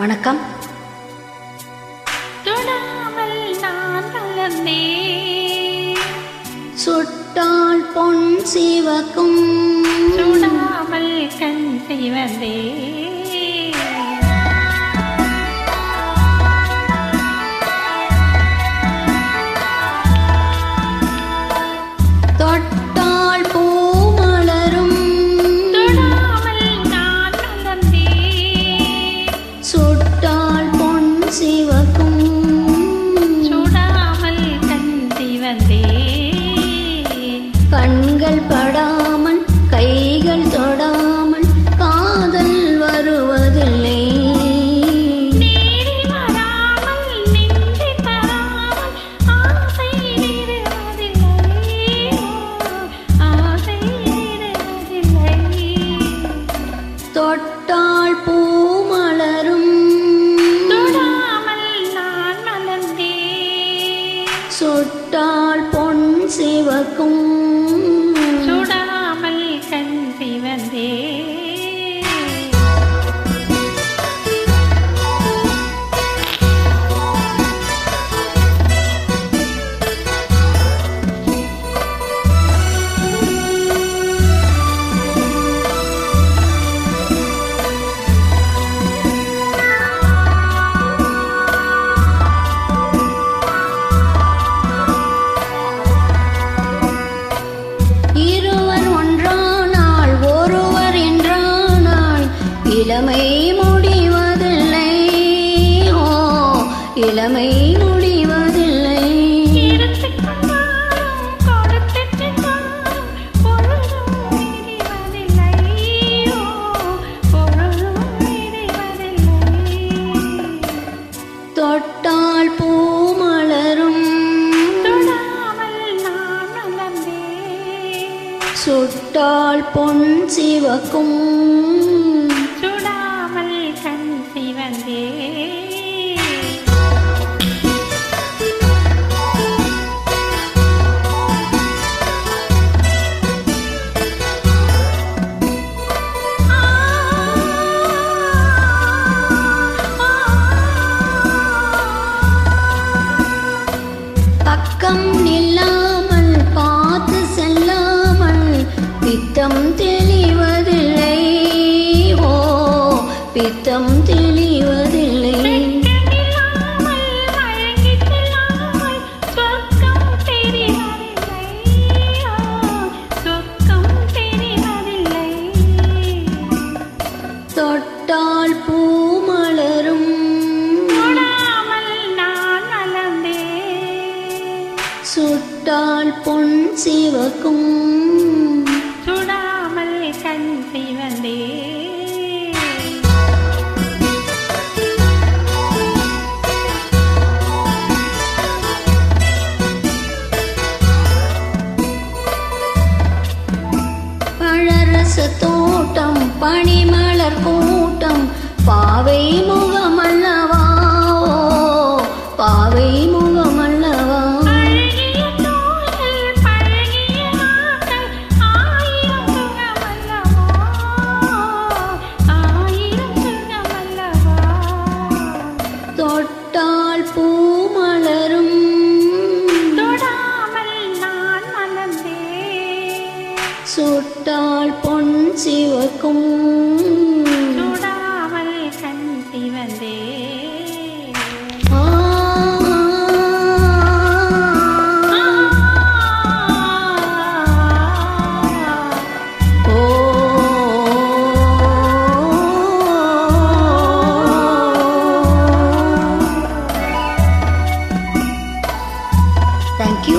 வணக்கம். தொடாமல் நான் வளர்ந்தேன், சுட்டால் பொன் சிவக்கும், சுடாமல் கண் சிவந்தேன். தொட்டால் பூ மலரும், தொடாமல் நான் வளர்ந்தேன், சுட்டால் பொன் சிவக்கும், சுடாமல் கண் சிவந்தேன். கண்கள் படாமல் கைகள் தொடாமல் காதல் வருவதில்லை. நீரி வராமல் நின்றி தராமல் ஆசை விடுவதில்லை, ஆசை விடுவதில்லை. தொட்டால் பூ மலரும், தொடாமல் நான் மலர்ந்தேன், சுட்டால் பொன் சிவக்கும், சுடாமல் கண் சிவந்தேன். இருவர் ஒன்றானால் ஒருவர் என்றானால் இளமை முடிவதில்லை. ஓ, இளமை முடிவதில்லை. எடுத்துக் கொண்டாலும் கொடுத்துச் சென்றாலும் பொழுதும் விடிவதில்லை, பொழுதும் விடிவதில்லை. தொட்டால் பூ மலரும், தொடாமல் நான் வளர்ந்தேன், சுட்டால் பொன் சிவக்கும், சுடாமல் கண் சிவந்தேன். பக்கம் நில்லாமல் பார்த்து செல்லாமல் பித்தம் தெளிவதில்லை. ஓ, பித்தம் தெளிவதில்லை. வெட்கமில்லாமல் வழங்கிச் செல்லாமல் சொர்க்கம் தெரிவதில்லை, சொர்க்கம் தெரிவதில்லை. தொட்டால் பூ மலரும், தொடாமல் நான் வளர்ந்தேன், சுட்டால் பொன் சிவக்கும், சுடாமல் கண் சிவந்தேன். பழரச தோட்டம் பனிமலர் கூட்டம் பாவை முகமல்லவா. ஓ, பாவை முகமல்லவா. அழகிய தோள்கள் பழகிய நாட்கள் ஆயிரம் சுகமல்லவா, ஆயிரம் சுகமல்லவா. தொட்டால் பூ மலரும், தொடாமல் நான் மலர்ந்தேன், சுட்டால் பொன் சிவக்கும், சுடாமல் கண் சிவந்தேன். ஆ, ஓ. Thank you.